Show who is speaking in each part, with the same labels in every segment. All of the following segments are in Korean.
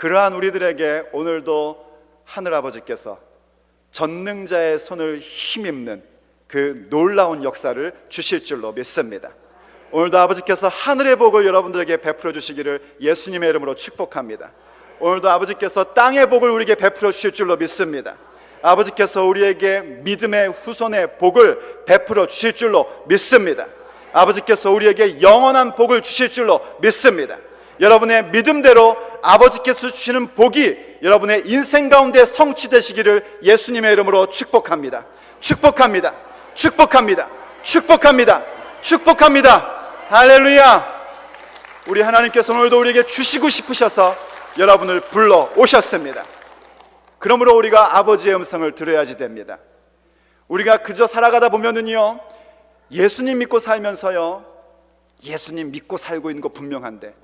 Speaker 1: 그러한 우리들에게 오늘도 하늘아버지께서 전능자의 손을 힘입는 그 놀라운 역사를 주실 줄로 믿습니다. 오늘도 아버지께서 하늘의 복을 여러분들에게 베풀어 주시기를 예수님의 이름으로 축복합니다. 오늘도 아버지께서 땅의 복을 우리에게 베풀어 주실 줄로 믿습니다. 아버지께서 우리에게 믿음의 후손의 복을 베풀어 주실 줄로 믿습니다. 아버지께서 우리에게 영원한 복을 주실 줄로 믿습니다. 여러분의 믿음대로 아버지께서 주시는 복이 여러분의 인생 가운데 성취되시기를 예수님의 이름으로 축복합니다. 축복합니다. 축복합니다. 축복합니다. 축복합니다. 할렐루야. 우리 하나님께서 오늘도 우리에게 주시고 싶으셔서 여러분을 불러 오셨습니다. 그러므로 우리가 아버지의 음성을 들어야지 됩니다. 우리가 그저 살아가다 보면은요, 예수님 믿고 살면서요, 예수님 믿고 살고 있는 거 분명한데,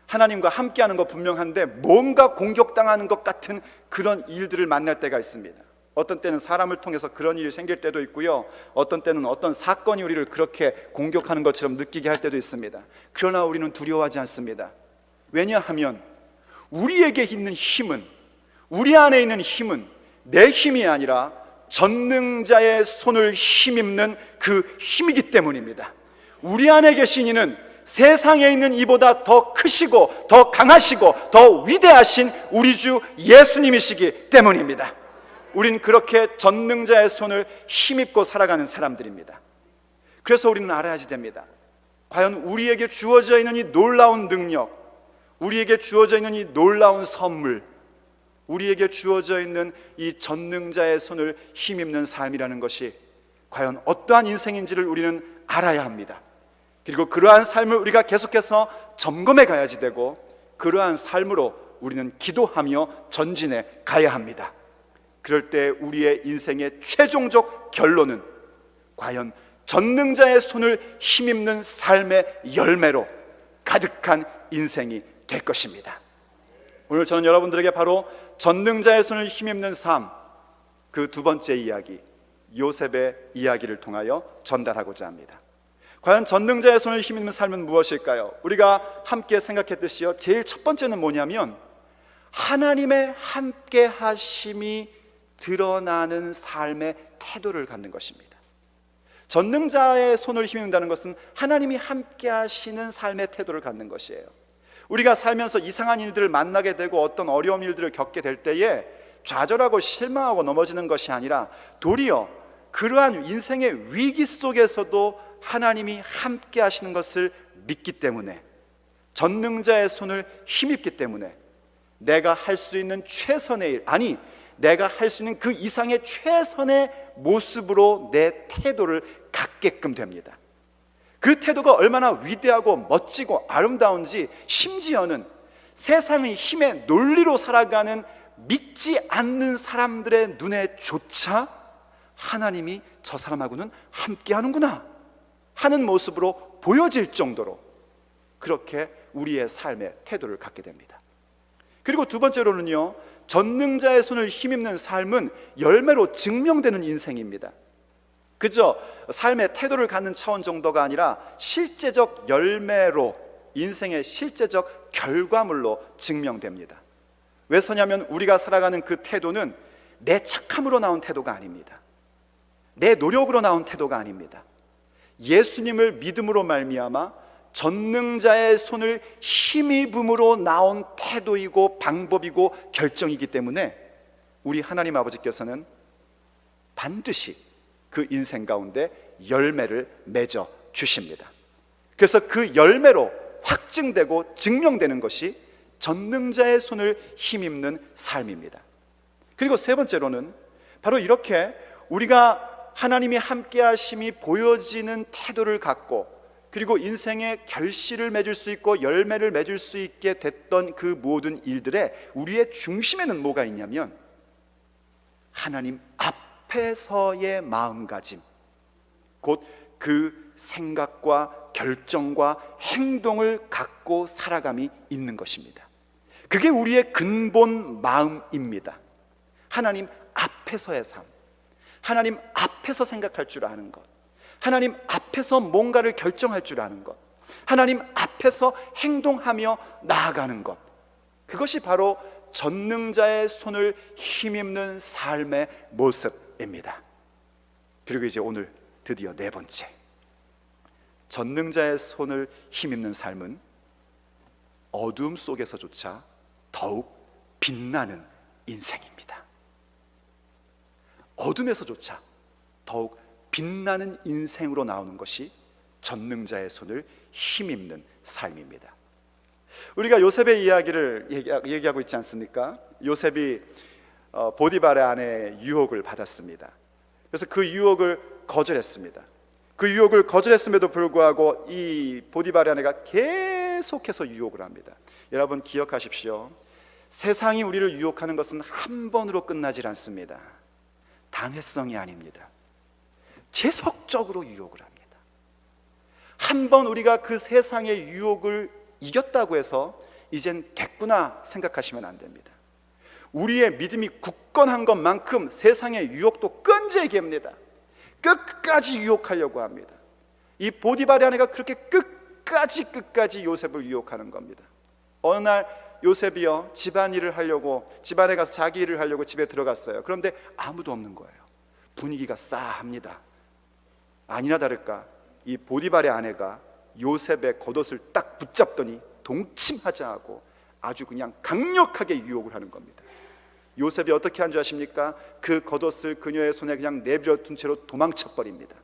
Speaker 1: 하나님과 함께하는 거 분명한데 뭔가 공격당하는 것 같은 그런 일들을 만날 때가 있습니다. 어떤 때는 사람을 통해서 그런 일이 생길 때도 있고요, 어떤 때는 어떤 사건이 우리를 그렇게 공격하는 것처럼 느끼게 할 때도 있습니다. 그러나 우리는 두려워하지 않습니다. 왜냐하면 우리에게 있는 힘은, 우리 안에 있는 힘은 내 힘이 아니라 전능자의 손을 힘입는 그 힘이기 때문입니다. 우리 안에 계신 이는 세상에 있는 이보다 더 크시고 더 강하시고 더 위대하신 우리 주 예수님이시기 때문입니다. 우린 그렇게 전능자의 손을 힘입고 살아가는 사람들입니다. 그래서 우리는 알아야지 됩니다. 과연 우리에게 주어져 있는 이 놀라운 능력, 우리에게 주어져 있는 이 놀라운 선물, 우리에게 주어져 있는 이 전능자의 손을 힘입는 삶이라는 것이 과연 어떠한 인생인지를 우리는 알아야 합니다. 그리고 그러한 삶을 우리가 계속해서 점검해 가야지 되고, 그러한 삶으로 우리는 기도하며 전진해 가야 합니다. 그럴 때 우리의 인생의 최종적 결론은 과연 전능자의 손을 힘입는 삶의 열매로 가득한 인생이 될 것입니다. 오늘 저는 여러분들에게 바로 전능자의 손을 힘입는 삶, 그 두 번째 이야기, 요셉의 이야기를 통하여 전달하고자 합니다. 과연 전능자의 손을 힘입는 삶은 무엇일까요? 우리가 함께 생각했듯이요, 제일 첫 번째는 뭐냐면 하나님의 함께 하심이 드러나는 삶의 태도를 갖는 것입니다. 전능자의 손을 힘입는다는 것은 하나님이 함께 하시는 삶의 태도를 갖는 것이에요. 우리가 살면서 이상한 일들을 만나게 되고 어떤 어려운 일들을 겪게 될 때에 좌절하고 실망하고 넘어지는 것이 아니라 도리어 그러한 인생의 위기 속에서도 하나님이 함께 하시는 것을 믿기 때문에, 전능자의 손을 힘입기 때문에 내가 할 수 있는 최선의 일, 아니 내가 할 수 있는 그 이상의 최선의 모습으로 내 태도를 갖게끔 됩니다. 그 태도가 얼마나 위대하고 멋지고 아름다운지, 심지어는 세상의 힘의 논리로 살아가는 믿지 않는 사람들의 눈에조차 하나님이 저 사람하고는 함께 하는구나 하는 모습으로 보여질 정도로 그렇게 우리의 삶의 태도를 갖게 됩니다. 그리고 두 번째로는요, 전능자의 손을 힘입는 삶은 열매로 증명되는 인생입니다. 그저 삶의 태도를 갖는 차원 정도가 아니라 실제적 열매로, 인생의 실제적 결과물로 증명됩니다. 왜서냐면 우리가 살아가는 그 태도는 내 착함으로 나온 태도가 아닙니다. 내 노력으로 나온 태도가 아닙니다. 예수님을 믿음으로 말미암아 전능자의 손을 힘입음으로 나온 태도이고 방법이고 결정이기 때문에 우리 하나님 아버지께서는 반드시 그 인생 가운데 열매를 맺어 주십니다. 그래서 그 열매로 확증되고 증명되는 것이 전능자의 손을 힘입는 삶입니다. 그리고 세 번째로는 바로 이렇게 우리가 하나님이 함께 하심이 보여지는 태도를 갖고, 그리고 인생의 결실을 맺을 수 있고 열매를 맺을 수 있게 됐던 그 모든 일들의 우리의 중심에는 뭐가 있냐면 하나님 앞에서의 마음가짐, 곧 그 생각과 결정과 행동을 갖고 살아감이 있는 것입니다. 그게 우리의 근본 마음입니다. 하나님 앞에서의 삶, 하나님 앞에서 생각할 줄 아는 것, 하나님 앞에서 뭔가를 결정할 줄 아는 것, 하나님 앞에서 행동하며 나아가는 것, 그것이 바로 전능자의 손을 힘입는 삶의 모습입니다. 그리고 이제 오늘 드디어 네 번째, 전능자의 손을 힘입는 삶은 어둠 속에서조차 더욱 빛나는 인생입니다. 어둠에서조차 더욱 빛나는 인생으로 나오는 것이 전능자의 손을 힘입는 삶입니다. 우리가 요셉의 이야기를 얘기하고 있지 않습니까? 요셉이 보디발의 아내의 유혹을 받았습니다. 그래서 그 유혹을 거절했습니다. 그 유혹을 거절했음에도 불구하고 이 보디발의 아내가 계속해서 유혹을 합니다. 여러분 기억하십시오. 세상이 우리를 유혹하는 것은 한 번으로 끝나질 않습니다. 단회성이 아닙니다. 지속적으로 유혹을 합니다. 한 번 우리가 그 세상의 유혹을 이겼다고 해서 이젠 됐구나 생각하시면 안 됩니다. 우리의 믿음이 굳건한 것만큼 세상의 유혹도 끈질기게 합니다. 끝까지 유혹하려고 합니다. 이 보디발의 아내가 그렇게 끝까지 요셉을 유혹하는 겁니다. 어느 날 요셉이요 집안일을 하려고 집안에 가서 자기 일을 하려고 집에 들어갔어요. 그런데 아무도 없는 거예요. 분위기가 싸합니다. 아니나 다를까 이 보디발의 아내가 요셉의 겉옷을 딱 붙잡더니 동침하자 하고 아주 그냥 강력하게 유혹을 하는 겁니다. 요셉이 어떻게 한 줄 아십니까? 그 겉옷을 그녀의 손에 그냥 내버려 둔 채로 도망쳐 버립니다.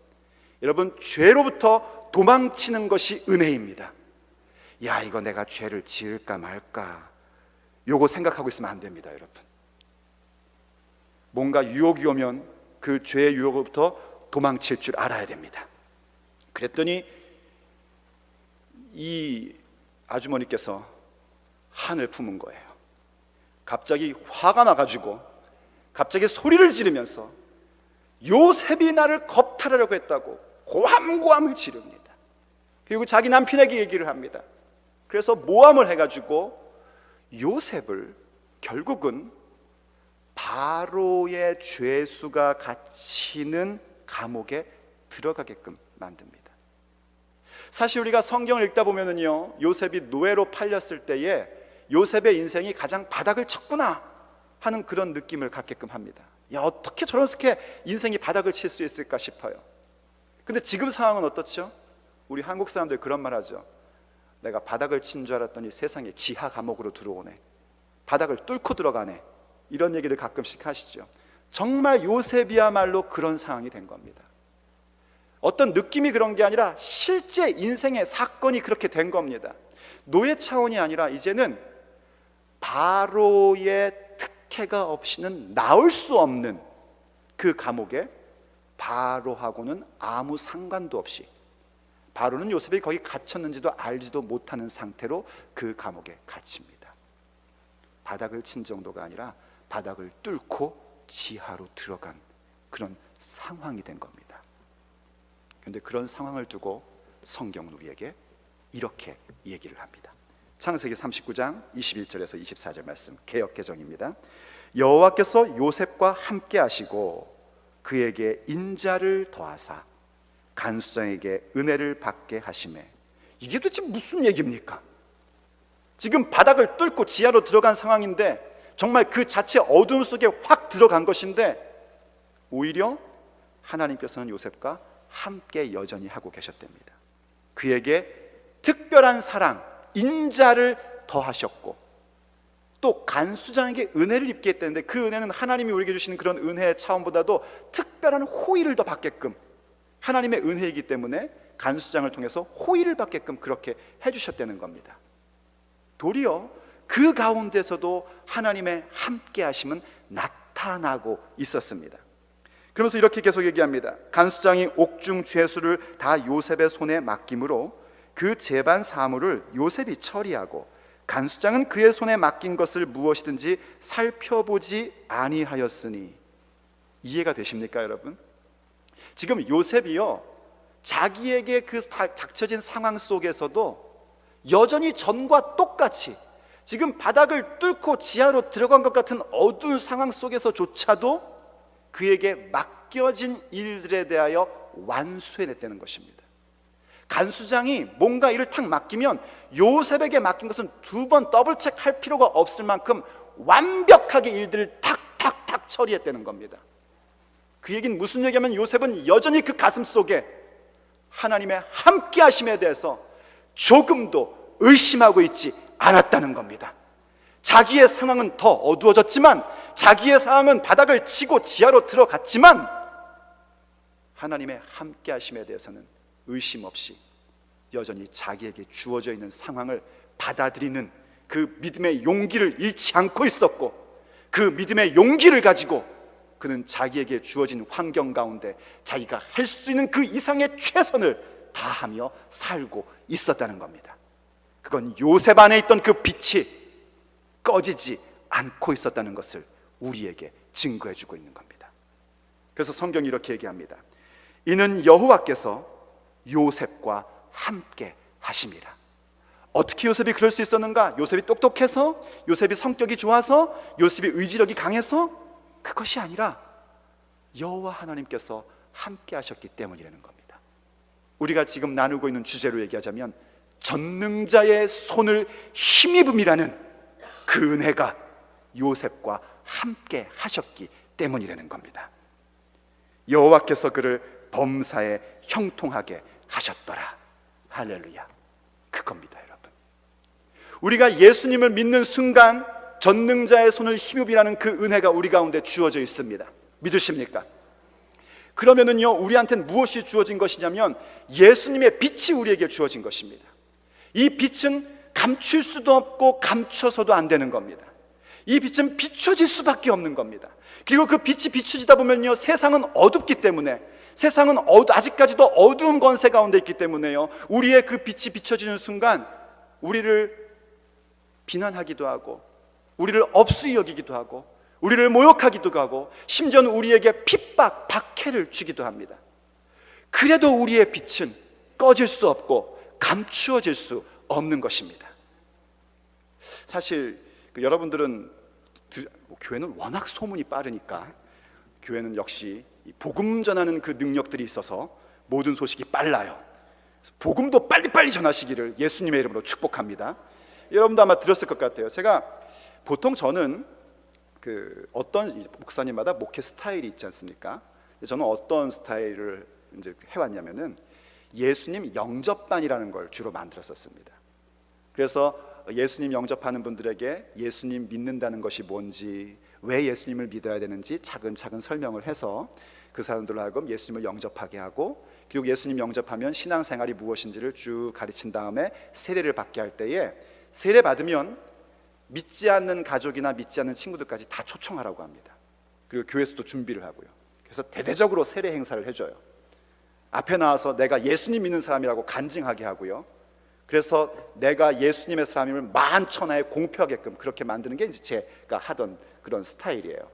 Speaker 1: 여러분 죄로부터 도망치는 것이 은혜입니다. 야 이거 내가 죄를 지을까 말까 요거 생각하고 있으면 안 됩니다. 여러분 뭔가 유혹이 오면 그 죄의 유혹으로부터 도망칠 줄 알아야 됩니다. 그랬더니 이 아주머니께서 한을 품은 거예요. 갑자기 화가 나가지고 갑자기 소리를 지르면서 요셉이 나를 겁탈하려고 했다고 고함고함을 지릅니다. 그리고 자기 남편에게 얘기를 합니다. 그래서 모함을 해가지고 요셉을 결국은 바로의 죄수가 갇히는 감옥에 들어가게끔 만듭니다. 사실 우리가 성경을 읽다 보면은요 요셉이 노예로 팔렸을 때에 요셉의 인생이 가장 바닥을 쳤구나 하는 그런 느낌을 갖게끔 합니다. 야 어떻게 저렇게 인생이 바닥을 칠 수 있을까 싶어요. 근데 지금 상황은 어떻죠? 우리 한국 사람들 그런 말 하죠. 내가 바닥을 친 줄 알았더니 세상에 지하 감옥으로 들어오네, 바닥을 뚫고 들어가네, 이런 얘기를 가끔씩 하시죠. 정말 요셉이야말로 그런 상황이 된 겁니다. 어떤 느낌이 그런 게 아니라 실제 인생의 사건이 그렇게 된 겁니다. 노예 차원이 아니라 이제는 바로의 특혜가 없이는 나올 수 없는 그 감옥에 바로하고는 아무 상관도 없이, 바로는 요셉이 거기 갇혔는지도 알지도 못하는 상태로 그 감옥에 갇힙니다. 바닥을 친 정도가 아니라 바닥을 뚫고 지하로 들어간 그런 상황이 된 겁니다. 그런데 그런 상황을 두고 성경은 우리에게 이렇게 얘기를 합니다. 창세기 39장 21절에서 24절 말씀, 개역 개정입니다. 여호와께서 요셉과 함께 하시고 그에게 인자를 더하사 간수장에게 은혜를 받게 하시매. 이게 도대체 무슨 얘기입니까? 지금 바닥을 뚫고 지하로 들어간 상황인데 정말 그 자체 어둠 속에 확 들어간 것인데 오히려 하나님께서는 요셉과 함께 여전히 하고 계셨답니다. 그에게 특별한 사랑, 인자를 더하셨고 또 간수장에게 은혜를 입게 했다는데 그 은혜는 하나님이 우리에게 주시는 그런 은혜의 차원보다도 특별한 호의를 더 받게끔, 하나님의 은혜이기 때문에 간수장을 통해서 호의를 받게끔 그렇게 해주셨다는 겁니다. 도리어 그 가운데서도 하나님의 함께 하심은 나타나고 있었습니다. 그러면서 이렇게 계속 얘기합니다. 간수장이 옥중 죄수를 다 요셉의 손에 맡김으로 그 재반 사물을 요셉이 처리하고 간수장은 그의 손에 맡긴 것을 무엇이든지 살펴보지 아니하였으니. 이해가 되십니까 여러분? 지금 요셉이요 자기에게 그 닥쳐진 상황 속에서도 여전히 전과 똑같이 지금 바닥을 뚫고 지하로 들어간 것 같은 어두운 상황 속에서조차도 그에게 맡겨진 일들에 대하여 완수해냈다는 것입니다. 간수장이 뭔가 일을 탁 맡기면 요셉에게 맡긴 것은 두 번 더블 체크할 필요가 없을 만큼 완벽하게 일들을 탁탁탁 처리했다는 겁니다. 그 얘기는 무슨 얘기냐면 요셉은 여전히 그 가슴 속에 하나님의 함께 하심에 대해서 조금도 의심하고 있지 않았다는 겁니다. 자기의 상황은 더 어두워졌지만, 자기의 상황은 바닥을 치고 지하로 들어갔지만, 하나님의 함께 하심에 대해서는 의심 없이 여전히 자기에게 주어져 있는 상황을 받아들이는 그 믿음의 용기를 잃지 않고 있었고, 그 믿음의 용기를 가지고 그는 자기에게 주어진 환경 가운데 자기가 할 수 있는 그 이상의 최선을 다하며 살고 있었다는 겁니다. 그건 요셉 안에 있던 그 빛이 꺼지지 않고 있었다는 것을 우리에게 증거해 주고 있는 겁니다. 그래서 성경이 이렇게 얘기합니다. 이는 여호와께서 요셉과 함께 하심이라. 어떻게 요셉이 그럴 수 있었는가? 요셉이 똑똑해서? 요셉이 성격이 좋아서? 요셉이 의지력이 강해서? 그것이 아니라 여호와 하나님께서 함께 하셨기 때문이라는 겁니다. 우리가 지금 나누고 있는 주제로 얘기하자면 전능자의 손을 힘입음이라는 그 은혜가 요셉과 함께 하셨기 때문이라는 겁니다. 여호와께서 그를 범사에 형통하게 하셨더라. 할렐루야. 그겁니다, 여러분. 우리가 예수님을 믿는 순간 전능자의 손을 힘입이라는 그 은혜가 우리 가운데 주어져 있습니다. 믿으십니까? 그러면은요, 우리한테는 무엇이 주어진 것이냐면 예수님의 빛이 우리에게 주어진 것입니다. 이 빛은 감출 수도 없고 감춰서도 안 되는 겁니다. 이 빛은 비춰질 수밖에 없는 겁니다. 그리고 그 빛이 비춰지다 보면요, 세상은 어둡기 때문에, 세상은 아직까지도 어두운 권세 가운데 있기 때문에요, 우리의 그 빛이 비춰지는 순간 우리를 비난하기도 하고, 우리를 업수히 여기기도 하고, 우리를 모욕하기도 하고, 심지어는 우리에게 핍박, 박해를 주기도 합니다. 그래도 우리의 빛은 꺼질 수 없고 감추어질 수 없는 것입니다. 사실 여러분들은 교회는 워낙 소문이 빠르니까, 교회는 역시 복음 전하는 그 능력들이 있어서 모든 소식이 빨라요. 복음도 빨리빨리 전하시기를 예수님의 이름으로 축복합니다. 여러분도 아마 들었을 것 같아요. 보통 저는 어떤 목사님마다 목회 스타일이 있지 않습니까? 저는 어떤 스타일을 이제 해왔냐면은 예수님 영접반이라는 걸 주로 만들었었습니다. 그래서 예수님 영접하는 분들에게 예수님 믿는다는 것이 뭔지, 왜 예수님을 믿어야 되는지 차근차근 설명을 해서 그 사람들로 하여금 예수님을 영접하게 하고, 그리고 예수님 영접하면 신앙생활이 무엇인지를 쭉 가르친 다음에 세례를 받게 할 때에, 세례 받으면 믿지 않는 가족이나 믿지 않는 친구들까지 다 초청하라고 합니다. 그리고 교회에서도 준비를 하고요. 그래서 대대적으로 세례 행사를 해줘요. 앞에 나와서 내가 예수님 믿는 사람이라고 간증하게 하고요. 그래서 내가 예수님의 사람임을 만천하에 공표하게끔 그렇게 만드는 게 이제 제가 하던 그런 스타일이에요.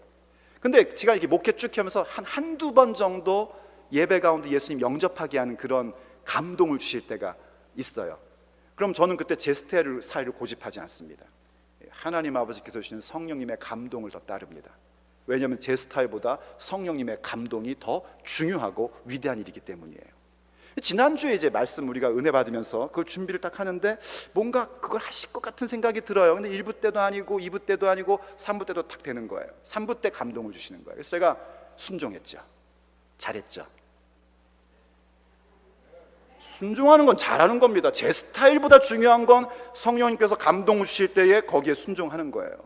Speaker 1: 근데 제가 이렇게 목회 쭉 하면서 한두 번 정도 예배 가운데 예수님 영접하게 하는 그런 감동을 주실 때가 있어요. 그럼 저는 그때 제 스타일을 고집하지 않습니다. 하나님 아버지께서 주시는 성령님의 감동을 더 따릅니다. 왜냐하면 제 스타일보다 성령님의 감동이 더 중요하고 위대한 일이기 때문이에요. 지난주에 이제 말씀 우리가 은혜 받으면서 그걸 준비를 딱 하는데 뭔가 그걸 하실 것 같은 생각이 들어요. 근데 1부 때도 아니고 2부 때도 아니고 3부 때도 딱 되는 거예요. 3부 때 감동을 주시는 거예요. 그래서 제가 순종했죠. 잘했죠. 순종하는 건 잘하는 겁니다. 제 스타일보다 중요한 건 성령님께서 감동을 주실 때에 거기에 순종하는 거예요.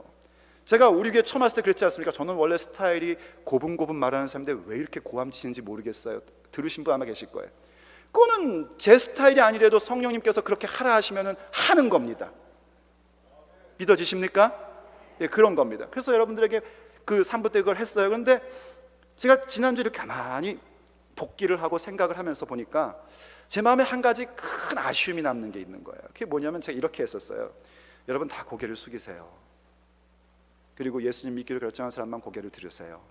Speaker 1: 제가 우리 교회 처음 왔을 때 그랬지 않습니까? 저는 원래 스타일이 고분고분 말하는 사람인데 왜 이렇게 고함치는지 모르겠어요. 들으신 분 아마 계실 거예요. 그거는 제 스타일이 아니래도 성령님께서 그렇게 하라 하시면 하는 겁니다. 믿어지십니까? 예, 그런 겁니다. 그래서 여러분들에게 그 3부 때 그걸 했어요. 그런데 제가 지난주에 이렇게 가만히 복기를 하고 생각을 하면서 보니까 제 마음에 한 가지 큰 아쉬움이 남는 게 있는 거예요. 그게 뭐냐면 제가 이렇게 했었어요. 여러분 다 고개를 숙이세요. 그리고 예수님 믿기로 결정한 사람만 고개를 들으세요.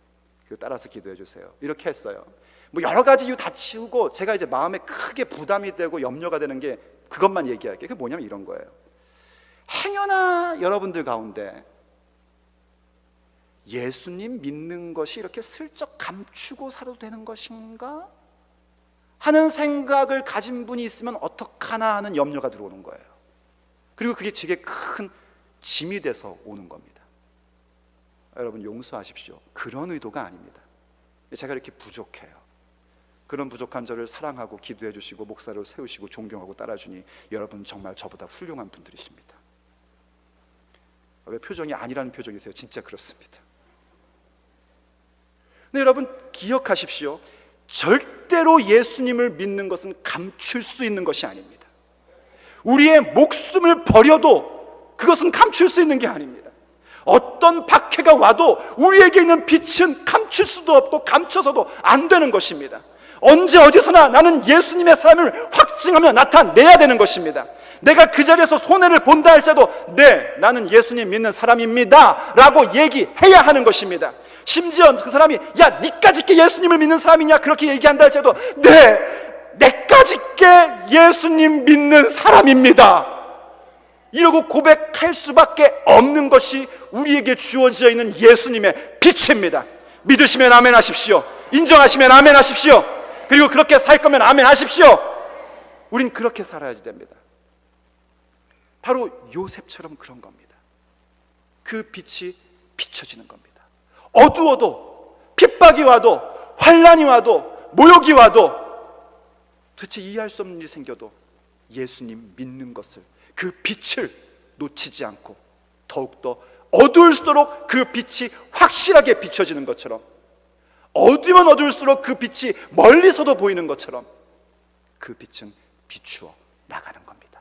Speaker 1: 그리고 따라서 기도해 주세요. 이렇게 했어요. 뭐 여러 가지 이유 다 치우고 제가 이제 마음에 크게 부담이 되고 염려가 되는 게 그것만 얘기할게요. 그게 뭐냐면 이런 거예요. 행여나 여러분들 가운데 예수님 믿는 것이 이렇게 슬쩍 감추고 살아도 되는 것인가 하는 생각을 가진 분이 있으면 어떡하나 하는 염려가 들어오는 거예요. 그리고 그게 제게 큰 짐이 돼서 오는 겁니다. 여러분 용서하십시오. 그런 의도가 아닙니다. 제가 이렇게 부족해요. 그런 부족한 저를 사랑하고 기도해 주시고 목사로 세우시고 존경하고 따라주니 여러분 정말 저보다 훌륭한 분들이십니다. 왜 표정이 아니라는 표정이세요? 진짜 그렇습니다. 근데 여러분 기억하십시오. 절대로 예수님을 믿는 것은 감출 수 있는 것이 아닙니다. 우리의 목숨을 버려도 그것은 감출 수 있는 게 아닙니다. 어떤 박해가 와도 우리에게 있는 빛은 감출 수도 없고 감춰서도 안 되는 것입니다. 언제 어디서나 나는 예수님의 사람을 확증하며 나타내야 되는 것입니다. 내가 그 자리에서 손해를 본다 할지라도 네, 나는 예수님 믿는 사람입니다 라고 얘기해야 하는 것입니다. 심지어 그 사람이 야, 니까짓게 예수님을 믿는 사람이냐 그렇게 얘기한다 할지라도 네, 내까짓게 예수님 믿는 사람입니다 이러고 고백할 수밖에 없는 것이 우리에게 주어져 있는 예수님의 빛입니다. 믿으시면 아멘 하십시오. 인정하시면 아멘 하십시오. 그리고 그렇게 살 거면 아멘 하십시오. 우린 그렇게 살아야지 됩니다. 바로 요셉처럼 그런 겁니다. 그 빛이 비춰지는 겁니다. 어두워도, 핍박이 와도, 환난이 와도, 모욕이 와도, 도대체 이해할 수 없는 일이 생겨도 예수님 믿는 것을, 그 빛을 놓치지 않고 더욱더 어두울수록 그 빛이 확실하게 비춰지는 것처럼, 어두우면 어두울수록 그 빛이 멀리서도 보이는 것처럼 그 빛은 비추어 나가는 겁니다.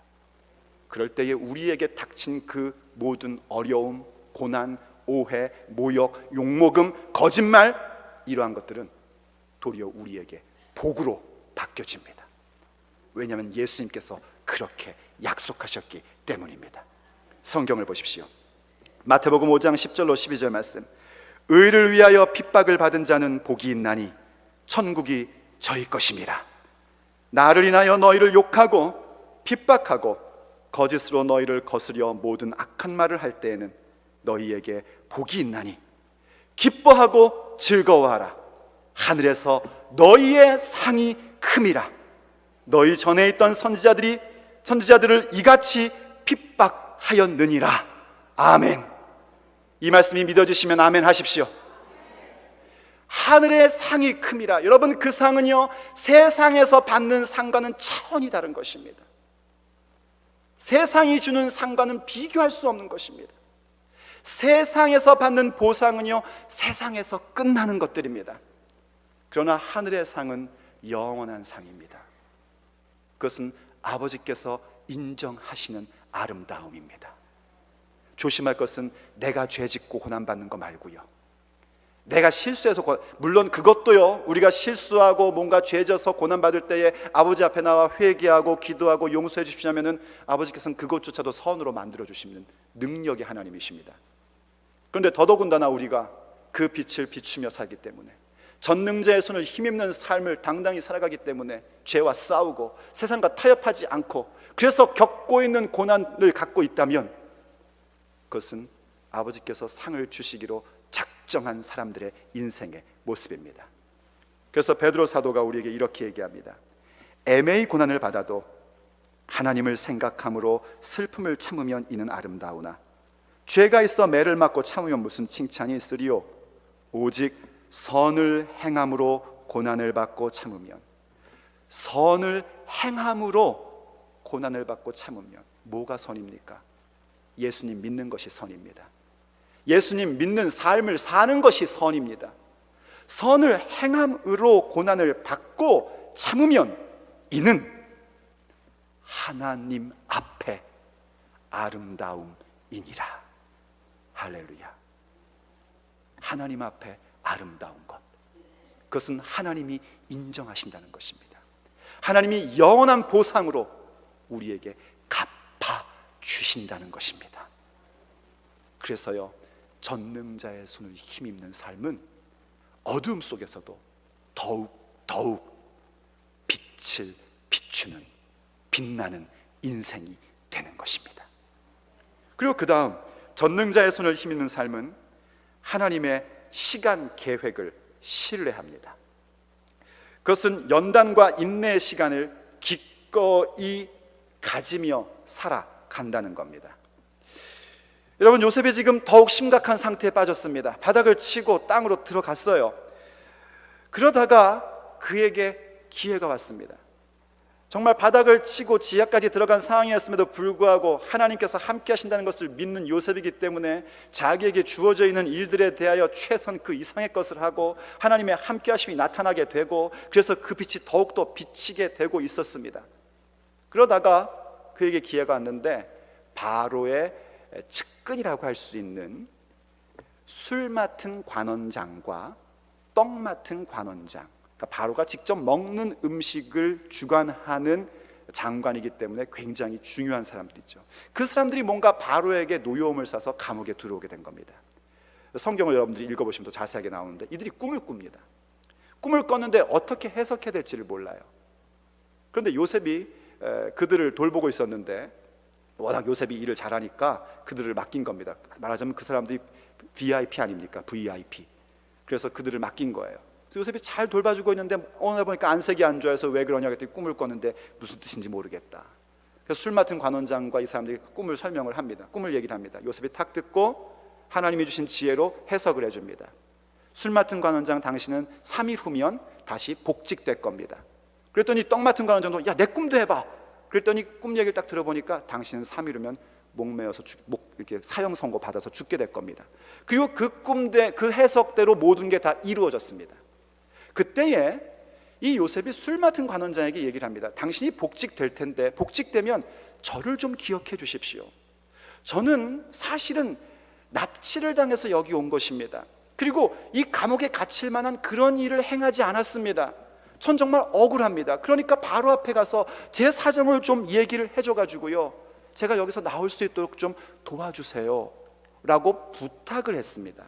Speaker 1: 그럴 때에 우리에게 닥친 그 모든 어려움, 고난, 오해, 모욕, 욕먹음, 거짓말, 이러한 것들은 도리어 우리에게 복으로 바뀌어집니다. 왜냐하면 예수님께서 그렇게 약속하셨기 때문입니다. 성경을 보십시오. 마태복음 5장 10절로 12절 말씀. 의를 위하여 핍박을 받은 자는 복이 있나니 천국이 저희 것임이라. 나를 인하여 너희를 욕하고 핍박하고 거짓으로 너희를 거스려 모든 악한 말을 할 때에는 너희에게 복이 있나니 기뻐하고 즐거워하라. 하늘에서 너희의 상이 큼이라. 너희 전에 있던 선지자들을 이같이 핍박하였느니라. 아멘. 이 말씀이 믿어지시면 아멘 하십시오. 하늘의 상이 큼이라. 여러분 그 상은요, 세상에서 받는 상과는 차원이 다른 것입니다. 세상이 주는 상과는 비교할 수 없는 것입니다. 세상에서 받는 보상은요, 세상에서 끝나는 것들입니다. 그러나 하늘의 상은 영원한 상입니다. 그것은 아버지께서 인정하시는 아름다움입니다. 조심할 것은 내가 죄짓고 고난받는 거 말고요, 내가 실수해서 물론 그것도요, 우리가 실수하고 뭔가 죄져서 고난받을 때에 아버지 앞에 나와 회개하고 기도하고 용서해 주시냐면은 아버지께서는 그것조차도 선으로 만들어 주시는 능력의 하나님이십니다. 그런데 더더군다나 우리가 그 빛을 비추며 살기 때문에, 전능자의 손을 힘입는 삶을 당당히 살아가기 때문에 죄와 싸우고 세상과 타협하지 않고 그래서 겪고 있는 고난을 갖고 있다면 그것은 아버지께서 상을 주시기로 작정한 사람들의 인생의 모습입니다. 그래서 베드로 사도가 우리에게 이렇게 얘기합니다. 애매히 고난을 받아도 하나님을 생각함으로 슬픔을 참으면 이는 아름다우나 죄가 있어 매를 맞고 참으면 무슨 칭찬이 있으리요. 오직 선을 행함으로 고난을 받고 참으면, 선을 행함으로 고난을 받고 참으면 뭐가 선입니까? 예수님 믿는 것이 선입니다. 예수님 믿는 삶을 사는 것이 선입니다. 선을 행함으로 고난을 받고 참으면 이는 하나님 앞에 아름다움이니라. 할렐루야. 하나님 앞에 아름다운 것, 그것은 하나님이 인정하신다는 것입니다. 하나님이 영원한 보상으로 우리에게 갚아 주신다는 것입니다. 그래서요, 전능자의 손을 힘입는 삶은 어두움 속에서도 더욱 빛을 비추는, 빛나는 인생이 되는 것입니다. 그리고 그 다음, 전능자의 손을 힘입는 삶은 하나님의 시간 계획을 신뢰합니다. 그것은 연단과 인내의 시간을 기꺼이 가지며 살아간다는 겁니다. 여러분, 요셉이 지금 더욱 심각한 상태에 빠졌습니다. 바닥을 치고 땅으로 들어갔어요. 그러다가 그에게 기회가 왔습니다. 정말 바닥을 치고 지하까지 들어간 상황이었음에도 불구하고 하나님께서 함께 하신다는 것을 믿는 요셉이기 때문에 자기에게 주어져 있는 일들에 대하여 최선 그 이상의 것을 하고 하나님의 함께 하심이 나타나게 되고, 그래서 그 빛이 더욱더 비치게 되고 있었습니다. 그러다가 그에게 기회가 왔는데, 바로의 측근이라고 할 수 있는 술 맡은 관원장과 떡 맡은 관원장, 그러니까 바로가 직접 먹는 음식을 주관하는 장관이기 때문에 굉장히 중요한 사람들이죠. 그 사람들이 뭔가 바로에게 노여움을 사서 감옥에 들어오게 된 겁니다. 성경을 여러분들이 읽어보시면 더 자세하게 나오는데, 이들이 꿈을 꿉니다. 꿈을 꿨는데 어떻게 해석해야 될지를 몰라요. 그런데 요셉이 그들을 돌보고 있었는데, 워낙 요셉이 일을 잘하니까 그들을 맡긴 겁니다. 말하자면 그 사람들이 VIP 아닙니까? VIP. 그래서 그들을 맡긴 거예요. 요셉이 잘 돌봐주고 있는데 어느 날 보니까 안색이 안 좋아서 왜 그러냐 그랬더니 꿈을 꿨는데 무슨 뜻인지 모르겠다. 그래서 술 맡은 관원장과 이 사람들이 꿈을 설명을 합니다. 꿈을 얘기를 합니다. 요셉이 탁 듣고 하나님이 주신 지혜로 해석을 해줍니다. 술 맡은 관원장, 당신은 3일 후면 다시 복직될 겁니다. 그랬더니 떡 맡은 관원장도 야, 내 꿈도 해봐. 그랬더니 꿈 얘기를 딱 들어보니까 당신은 3일 후면 목매어서 이렇게 사형 선고 받아서 죽게 될 겁니다. 그리고 그 해석대로 모든 게 다 이루어졌습니다. 그때에 이 요셉이 술 맡은 관원장에게 얘기를 합니다. 당신이 복직될 텐데 복직되면 저를 좀 기억해 주십시오. 저는 사실은 납치를 당해서 여기 온 것입니다. 그리고 이 감옥에 갇힐 만한 그런 일을 행하지 않았습니다. 전 정말 억울합니다. 그러니까 바로 앞에 가서 제 사정을 좀 얘기를 해줘가지고요, 제가 여기서 나올 수 있도록 좀 도와주세요 라고 부탁을 했습니다.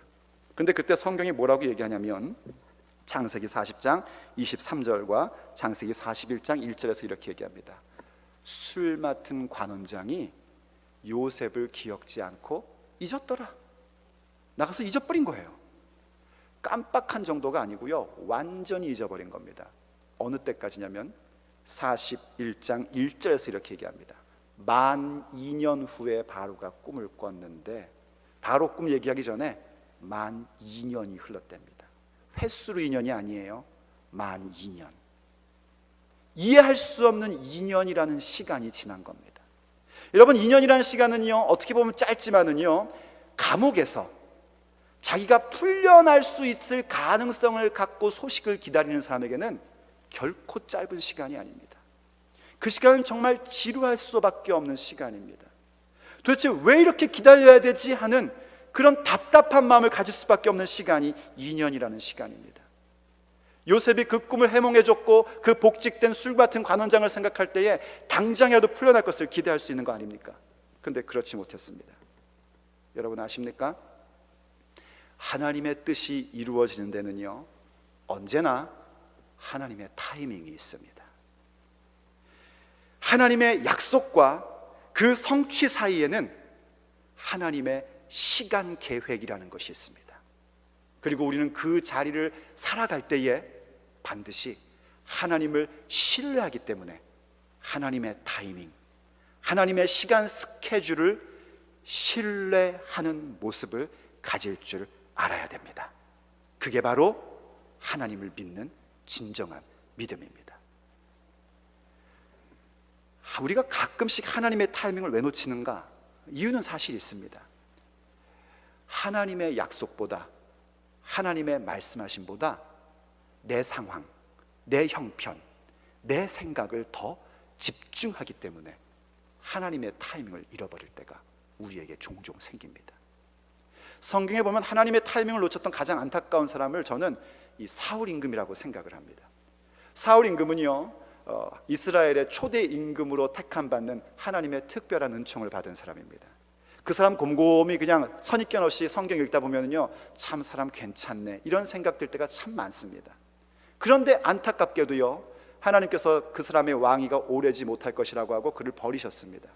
Speaker 1: 그런데 그때 성경이 뭐라고 얘기하냐면, 창세기 40장 23절과 창세기 41장 1절에서 이렇게 얘기합니다. 술 맡은 관원장이 요셉을 기억지 않고 잊었더라. 나가서 잊어버린 거예요. 깜빡한 정도가 아니고요, 완전히 잊어버린 겁니다. 어느 때까지냐면 41장 1절에서 이렇게 얘기합니다. 만 2년 후에 바로가 꿈을 꿨는데, 바로 꿈 얘기하기 전에 만 2년이 흘렀답니다. 횟수로 2년이 아니에요. 만 2년. 이해할 수 없는 2년이라는 시간이 지난 겁니다. 여러분, 2년이라는 시간은요, 어떻게 보면 짧지만은요, 감옥에서 자기가 풀려날 수 있을 가능성을 갖고 소식을 기다리는 사람에게는 결코 짧은 시간이 아닙니다. 그 시간은 정말 지루할 수밖에 없는 시간입니다. 도대체 왜 이렇게 기다려야 되지 하는 그런 답답한 마음을 가질 수밖에 없는 시간이 2년이라는 시간입니다. 요셉이 그 꿈을 해몽해줬고 그 복직된 술 같은 관원장을 생각할 때에 당장이라도 풀려날 것을 기대할 수 있는 거 아닙니까? 그런데 그렇지 못했습니다. 여러분 아십니까? 하나님의 뜻이 이루어지는 데는요, 언제나 하나님의 타이밍이 있습니다. 하나님의 약속과 그 성취 사이에는 하나님의 시간 계획이라는 것이 있습니다. 그리고 우리는 그 자리를 살아갈 때에 반드시 하나님을 신뢰하기 때문에 하나님의 타이밍, 하나님의 시간 스케줄을 신뢰하는 모습을 가질 줄 알아야 됩니다. 그게 바로 하나님을 믿는 진정한 믿음입니다. 우리가 가끔씩 하나님의 타이밍을 왜 놓치는가? 이유는 사실 있습니다. 하나님의 약속보다, 하나님의 말씀하심보다 내 상황, 내 형편, 내 생각을 더 집중하기 때문에 하나님의 타이밍을 잃어버릴 때가 우리에게 종종 생깁니다. 성경에 보면 하나님의 타이밍을 놓쳤던 가장 안타까운 사람을 저는 이 사울 임금이라고 생각을 합니다. 사울 임금은요, 이스라엘의 초대 임금으로 택함받는 하나님의 특별한 은총을 받은 사람입니다. 그 사람 곰곰이 그냥 선입견 없이 성경 읽다 보면요, 참 사람 괜찮네 이런 생각 들 때가 참 많습니다. 그런데 안타깝게도요, 하나님께서 그 사람의 왕위가 오래지 못할 것이라고 하고 그를 버리셨습니다.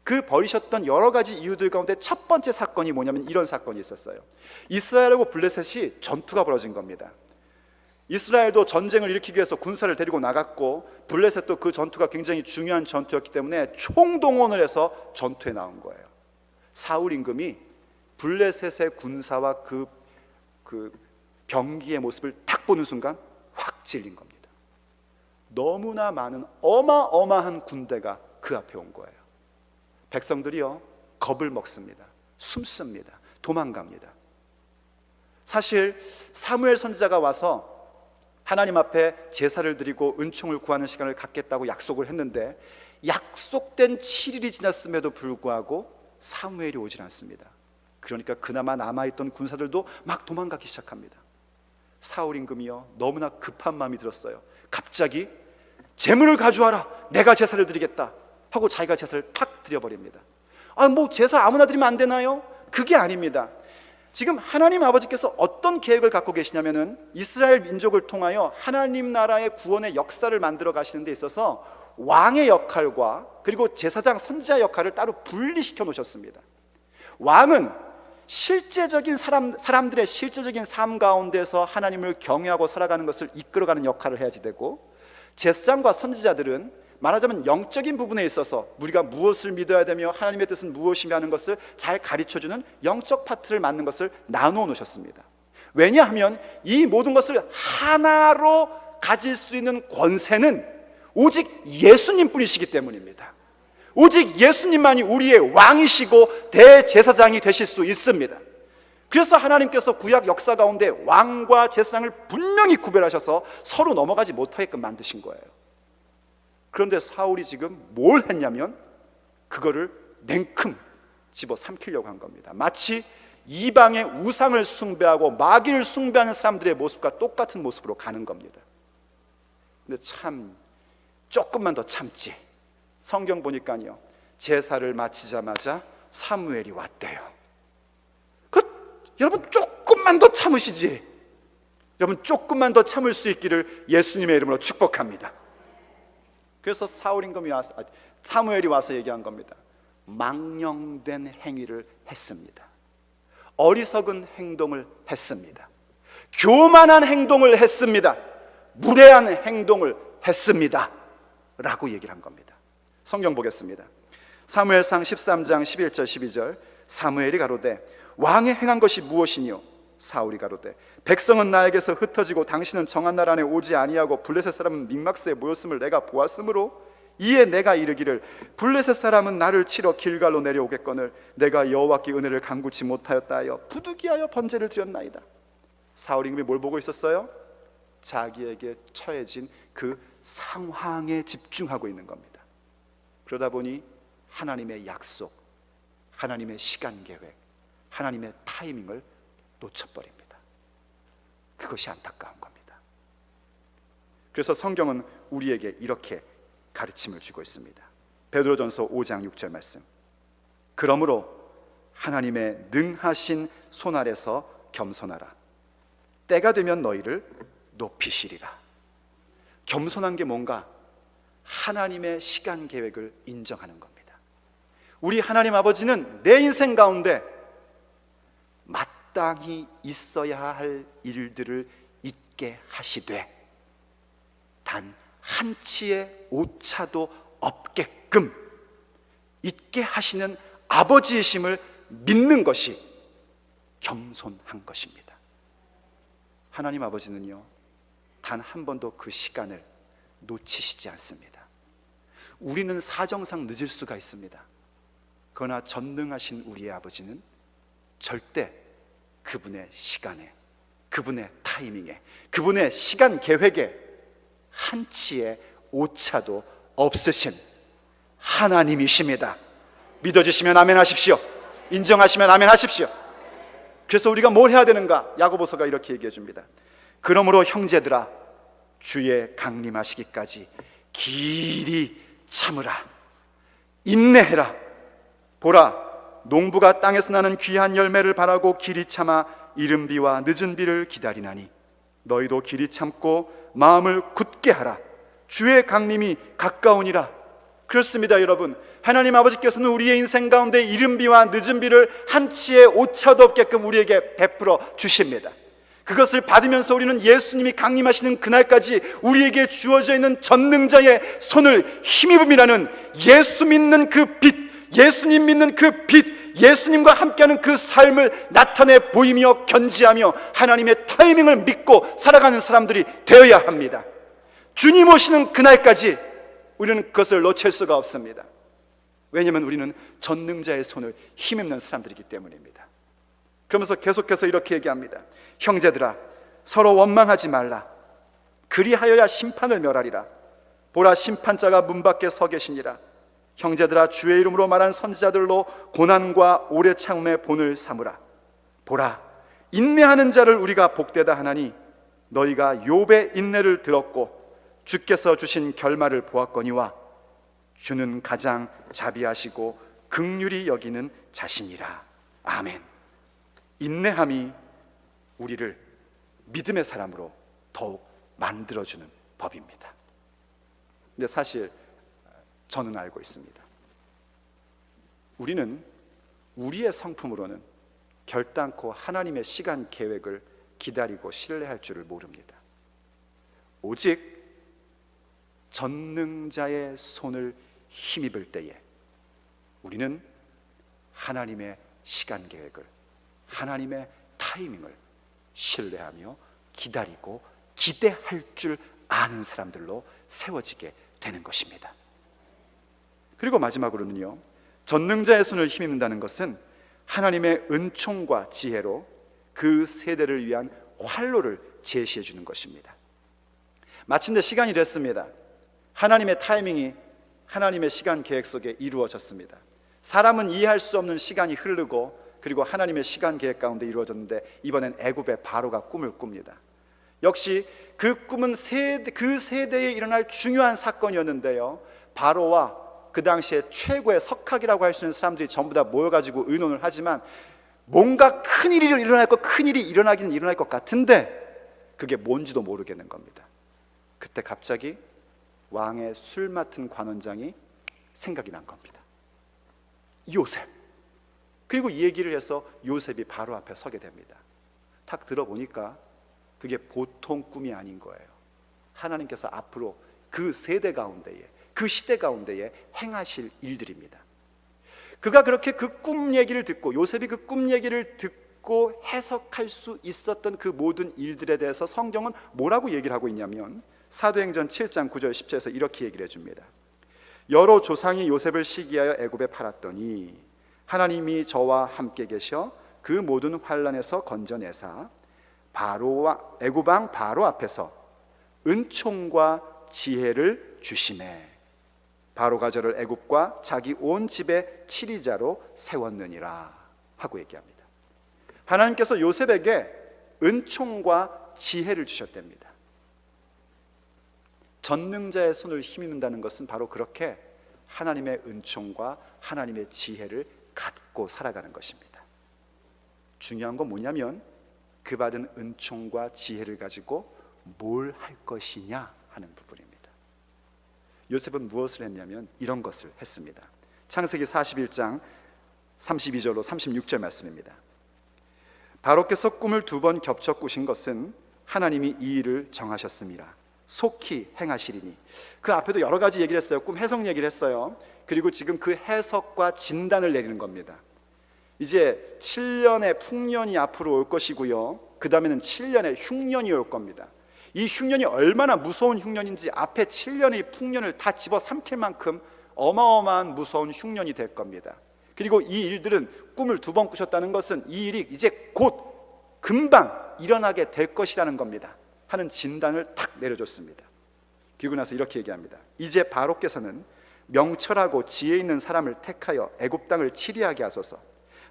Speaker 1: 그 버리셨던 여러 가지 이유들 가운데 첫 번째 사건이 뭐냐면 이런 사건이 있었어요. 이스라엘하고 블레셋이 전투가 벌어진 겁니다. 이스라엘도 전쟁을 일으키기 위해서 군사를 데리고 나갔고, 블레셋도 그 전투가 굉장히 중요한 전투였기 때문에 총동원을 해서 전투에 나온 거예요. 사울 임금이 블레셋의 군사와 그 병기의 모습을 딱 보는 순간 확 찔린 겁니다. 너무나 많은 어마어마한 군대가 그 앞에 온 거예요. 백성들이요, 겁을 먹습니다. 숨습니다. 도망갑니다. 사실 사무엘 선지자가 와서 하나님 앞에 제사를 드리고 은총을 구하는 시간을 갖겠다고 약속을 했는데 약속된 7일이 지났음에도 불구하고 사무엘이 오질 않습니다. 그러니까 그나마 남아있던 군사들도 막 도망가기 시작합니다. 사울 임금이요, 너무나 급한 마음이 들었어요. 갑자기 제물을 가져와라, 내가 제사를 드리겠다 하고 자기가 제사를 탁 드려버립니다. 뭐 제사 아무나 드리면 안 되나요? 그게 아닙니다. 지금 하나님 아버지께서 어떤 계획을 갖고 계시냐면은 이스라엘 민족을 통하여 하나님 나라의 구원의 역사를 만들어 가시는 데 있어서 왕의 역할과 그리고 제사장 선지자 역할을 따로 분리시켜 놓으셨습니다. 왕은 실제적인 사람들의 실제적인 삶 가운데서 하나님을 경외하고 살아가는 것을 이끌어가는 역할을 해야지 되고, 제사장과 선지자들은 말하자면 영적인 부분에 있어서 우리가 무엇을 믿어야 되며 하나님의 뜻은 무엇이며 하는 것을 잘 가르쳐주는 영적 파트를 맡는 것을 나누어 놓으셨습니다. 왜냐하면 이 모든 것을 하나로 가질 수 있는 권세는 오직 예수님뿐이시기 때문입니다. 오직 예수님만이 우리의 왕이시고 대제사장이 되실 수 있습니다. 그래서 하나님께서 구약 역사 가운데 왕과 제사장을 분명히 구별하셔서 서로 넘어가지 못하게끔 만드신 거예요. 그런데 사울이 지금 뭘 했냐면 그거를 냉큼 집어삼키려고 한 겁니다. 마치 이방의 우상을 숭배하고 마귀를 숭배하는 사람들의 모습과 똑같은 모습으로 가는 겁니다. 근데 참 조금만 더 참지. 성경 보니까요, 제사를 마치자마자 사무엘이 왔대요. 여러분 조금만 더 참으시지. 여러분 조금만 더 참을 수 있기를 예수님의 이름으로 축복합니다. 그래서 사무엘이 와서 얘기한 겁니다. 망령된 행위를 했습니다. 어리석은 행동을 했습니다. 교만한 행동을 했습니다. 무례한 행동을 했습니다 라고 얘기를 한 겁니다. 성경 보겠습니다. 사무엘상 13장 11절 12절. 사무엘이 가로되 왕이 행한 것이 무엇이니요? 사울이 가로되 백성은 나에게서 흩어지고 당신은 정한 날 안에 오지 아니하고 블레셋 사람은 믹마스에 모였음을 내가 보았으므로 이에 내가 이르기를 블레셋 사람은 나를 치러 길갈로 내려오겠거늘 내가 여호와께 은혜를 간구치 못하였다 하여 부득이하여 번제를 드렸나이다. 사울 임금이 뭘 보고 있었어요? 자기에게 처해진 그 상황에 집중하고 있는 겁니다. 그러다 보니 하나님의 약속, 하나님의 시간 계획, 하나님의 타이밍을 놓쳐버립니다. 그것이 안타까운 겁니다. 그래서 성경은 우리에게 이렇게 가르침을 주고 있습니다. 베드로전서 5장 6절 말씀. 그러므로 하나님의 능하신 손 아래서 겸손하라. 때가 되면 너희를 높이시리라. 겸손한 게 뭔가? 하나님의 시간 계획을 인정하는 겁니다. 우리 하나님 아버지는 내 인생 가운데 마땅히 있어야 할 일들을 있게 하시되 단 한치의 오차도 없게끔 있게 하시는 아버지이심을 믿는 것이 겸손한 것입니다. 하나님 아버지는요, 단 한 번도 그 시간을 놓치시지 않습니다. 우리는 사정상 늦을 수가 있습니다. 그러나 전능하신 우리의 아버지는 절대 그분의 시간에, 그분의 타이밍에, 그분의 시간 계획에 한치의 오차도 없으신 하나님이십니다. 믿어주시면 아멘 하십시오. 인정하시면 아멘 하십시오. 그래서 우리가 뭘 해야 되는가? 야고보서가 이렇게 얘기해 줍니다. 그러므로 형제들아, 주의 강림하시기까지 길이 참으라. 인내해라. 보라, 농부가 땅에서 나는 귀한 열매를 바라고 길이 참아 이른 비와 늦은 비를 기다리나니 너희도 길이 참고 마음을 굳게 하라. 주의 강림이 가까우니라. 그렇습니다, 여러분. 하나님 아버지께서는 우리의 인생 가운데 이른 비와 늦은 비를 한치의 오차도 없게끔 우리에게 베풀어 주십니다. 그것을 받으면서 우리는 예수님이 강림하시는 그날까지 우리에게 주어져 있는 전능자의 손을 힘입음이라는 예수 믿는 그 빛, 예수님 믿는 그 빛, 예수님과 함께하는 그 삶을 나타내 보이며 견지하며 하나님의 타이밍을 믿고 살아가는 사람들이 되어야 합니다. 주님 오시는 그날까지 우리는 그것을 놓칠 수가 없습니다. 왜냐하면 우리는 전능자의 손을 힘입는 사람들이기 때문입니다. 그러면서 계속해서 이렇게 얘기합니다. 형제들아, 서로 원망하지 말라. 그리하여야 심판을 멸하리라. 보라, 심판자가 문 밖에 서 계시니라. 형제들아, 주의 이름으로 말한 선지자들로 고난과 오래 참음의 본을 삼으라. 보라, 인내하는 자를 우리가 복되다 하나니 너희가 욥의 인내를 들었고 주께서 주신 결말을 보았거니와 주는 가장 자비하시고 긍휼히 여기는 자신이라. 아멘. 인내함이 우리를 믿음의 사람으로 더욱 만들어주는 법입니다. 근데 사실 저는 알고 있습니다. 우리는 우리의 성품으로는 결단코 하나님의 시간 계획을 기다리고 신뢰할 줄을 모릅니다. 오직 전능자의 손을 힘입을 때에 우리는 하나님의 시간 계획을, 하나님의 타이밍을 신뢰하며 기다리고 기대할 줄 아는 사람들로 세워지게 되는 것입니다. 그리고 마지막으로는요, 전능자의 손을 힘입는다는 것은 하나님의 은총과 지혜로 그 세대를 위한 활로를 제시해 주는 것입니다. 마침내 시간이 됐습니다. 하나님의 타이밍이 하나님의 시간 계획 속에 이루어졌습니다. 사람은 이해할 수 없는 시간이 흐르고 그리고 하나님의 시간 계획 가운데 이루어졌는데 이번엔 애굽의 바로가 꿈을 꿉니다. 역시 그 꿈은 그 세대에 일어날 중요한 사건이었는데요, 바로와 그 당시에 최고의 석학이라고 할 수 있는 사람들이 전부 다 모여가지고 의논을 하지만 뭔가 큰일이 일어날 것, 큰일이 일어나긴 일어날 것 같은데 그게 뭔지도 모르겠는 겁니다. 그때 갑자기 왕의 술 맡은 관원장이 생각이 난 겁니다. 요셉. 그리고 이 얘기를 해서 요셉이 바로 앞에 서게 됩니다. 딱 들어보니까 그게 보통 꿈이 아닌 거예요. 하나님께서 앞으로 그 세대 가운데에, 그 시대 가운데에 행하실 일들입니다. 그가 그렇게 그 꿈 얘기를 듣고, 요셉이 그 꿈 얘기를 듣고 해석할 수 있었던 그 모든 일들에 대해서 성경은 뭐라고 얘기를 하고 있냐면 사도행전 7장 9절 10절에서 이렇게 얘기를 해줍니다. 여러 조상이 요셉을 시기하여 애굽에 팔았더니 하나님이 저와 함께 계셔 그 모든 환난에서 건져내사 바로와 애굽 왕 바로 앞에서 은총과 지혜를 주시매 바로가 저를 애굽과 자기 온 집의 치리자로 세웠느니라 하고 얘기합니다. 하나님께서 요셉에게 은총과 지혜를 주셨답니다. 전능자의 손을 힘입는다는 것은 바로 그렇게 하나님의 은총과 하나님의 지혜를 갖고 살아가는 것입니다. 중요한 건 뭐냐면 그 받은 은총과 지혜를 가지고 뭘 할 것이냐 하는 부분입니다. 요셉은 무엇을 했냐면 이런 것을 했습니다. 창세기 41장 32절로 36절 말씀입니다. 바로께서 꿈을 2번 겹쳐 꾸신 것은 하나님이 이 일을 정하셨습니다. 속히 행하시리니. 그 앞에도 여러 가지 얘기를 했어요. 꿈 해석 얘기를 했어요. 그리고 지금 그 해석과 진단을 내리는 겁니다. 이제 7년의 풍년이 앞으로 올 것이고요, 그 다음에는 7년의 흉년이 올 겁니다. 이 흉년이 얼마나 무서운 흉년인지 앞에 7년의 풍년을 다 집어삼킬 만큼 어마어마한 무서운 흉년이 될 겁니다. 그리고 이 일들은 꿈을 2번 꾸셨다는 것은 이 일이 이제 곧 금방 일어나게 될 것이라는 겁니다 하는 진단을 탁 내려줬습니다. 그리고 나서 이렇게 얘기합니다. 이제 바로께서는 명철하고 지혜 있는 사람을 택하여 애굽 땅을 치리하게 하소서.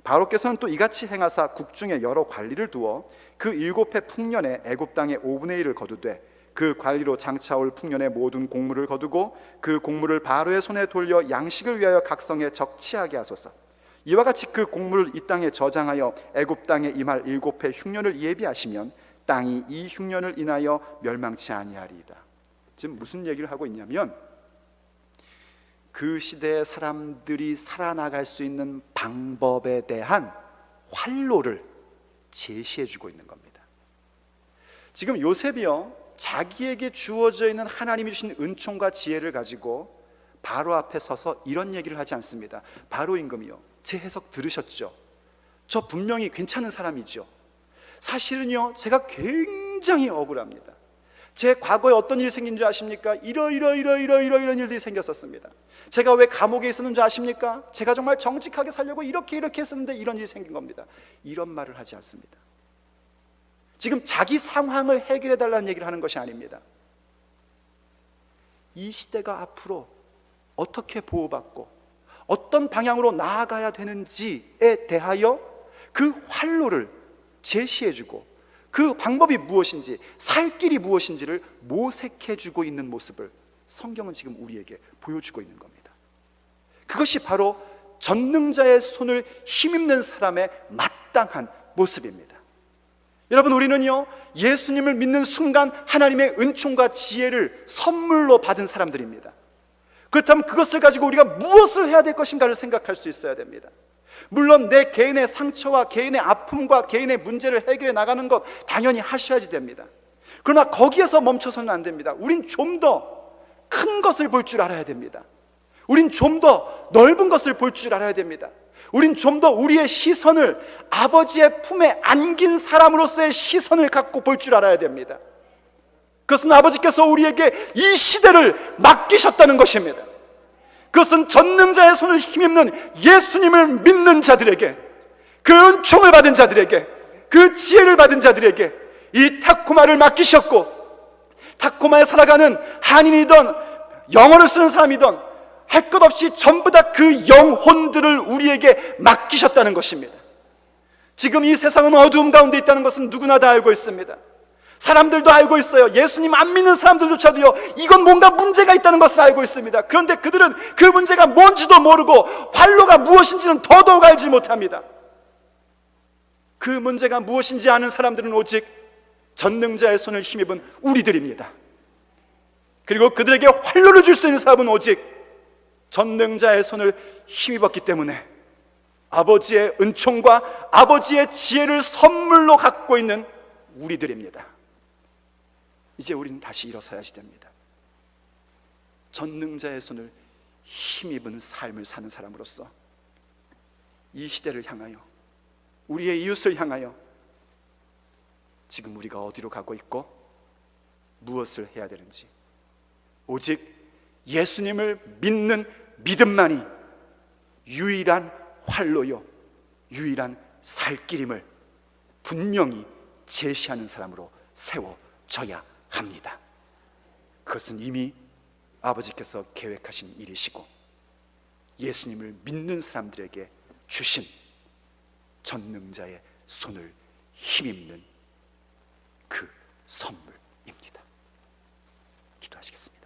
Speaker 1: 바로께서는 또 이같이 행하사 국중에 여러 관리를 두어 그 7해 풍년에 애굽 땅의 5분의 1을 거두되 그 관리로 장차올 풍년의 모든 곡물을 거두고 그 곡물을 바로의 손에 돌려 양식을 위하여 각 성에 적치하게 하소서. 이와 같이 그 곡물을 이 땅에 저장하여 애굽 땅에 임할 7해 흉년을 예비하시면 땅이 이 흉년을 인하여 멸망치 아니하리이다. 지금 무슨 얘기를 하고 있냐면 그 시대의 사람들이 살아나갈 수 있는 방법에 대한 활로를 제시해 주고 있는 겁니다. 지금 요셉이요, 자기에게 주어져 있는 하나님이 주신 은총과 지혜를 가지고 바로 앞에 서서 이런 얘기를 하지 않습니다. 바로 임금이요, 제 해석 들으셨죠? 저 분명히 괜찮은 사람이죠. 사실은요, 제가 굉장히 억울합니다. 제 과거에 어떤 일이 생긴 줄 아십니까? 이런 일들이 생겼었습니다. 제가 왜 감옥에 있었는 줄 아십니까? 제가 정말 정직하게 살려고 이렇게 했었는데 이런 일이 생긴 겁니다. 이런 말을 하지 않습니다. 지금 자기 상황을 해결해 달라는 얘기를 하는 것이 아닙니다. 이 시대가 앞으로 어떻게 보호받고 어떤 방향으로 나아가야 되는지에 대하여 그 활로를 제시해주고 그 방법이 무엇인지, 살 길이 무엇인지를 모색해주고 있는 모습을 성경은 지금 우리에게 보여주고 있는 겁니다. 그것이 바로 전능자의 손을 힘입는 사람의 마땅한 모습입니다. 여러분, 우리는요, 예수님을 믿는 순간 하나님의 은총과 지혜를 선물로 받은 사람들입니다. 그렇다면 그것을 가지고 우리가 무엇을 해야 될 것인가를 생각할 수 있어야 됩니다. 물론 내 개인의 상처와 개인의 아픔과 개인의 문제를 해결해 나가는 것 당연히 하셔야지 됩니다. 그러나 거기에서 멈춰서는 안 됩니다. 우린 좀 더 큰 것을 볼 줄 알아야 됩니다. 우린 좀 더 넓은 것을 볼 줄 알아야 됩니다. 우린 좀 더 우리의 시선을 아버지의 품에 안긴 사람으로서의 시선을 갖고 볼 줄 알아야 됩니다. 그것은 아버지께서 우리에게 이 시대를 맡기셨다는 것입니다. 그것은 전능자의 손을 힘입는 예수님을 믿는 자들에게, 그 은총을 받은 자들에게, 그 지혜를 받은 자들에게 이 타코마를 맡기셨고, 타코마에 살아가는 한인이든 영어를 쓰는 사람이든 할 것 없이 전부 다 그 영혼들을 우리에게 맡기셨다는 것입니다. 지금 이 세상은 어두움 가운데 있다는 것은 누구나 다 알고 있습니다. 사람들도 알고 있어요. 예수님 안 믿는 사람들조차도요, 이건 뭔가 문제가 있다는 것을 알고 있습니다. 그런데 그들은 그 문제가 뭔지도 모르고 활로가 무엇인지는 더더욱 알지 못합니다. 그 문제가 무엇인지 아는 사람들은 오직 전능자의 손을 힘입은 우리들입니다. 그리고 그들에게 활로를 줄 수 있는 사람은 오직 전능자의 손을 힘입었기 때문에 아버지의 은총과 아버지의 지혜를 선물로 갖고 있는 우리들입니다. 이제 우리는 다시 일어서야지 됩니다. 전능자의 손을 힘입은 삶을 사는 사람으로서 이 시대를 향하여, 우리의 이웃을 향하여 지금 우리가 어디로 가고 있고 무엇을 해야 되는지, 오직 예수님을 믿는 믿음만이 유일한 활로요, 유일한 살 길임을 분명히 제시하는 사람으로 세워져야 합니다. 그것은 이미 아버지께서 계획하신 일이시고 예수님을 믿는 사람들에게 주신 전능자의 손을 힘입는 그 선물입니다. 기도하시겠습니다.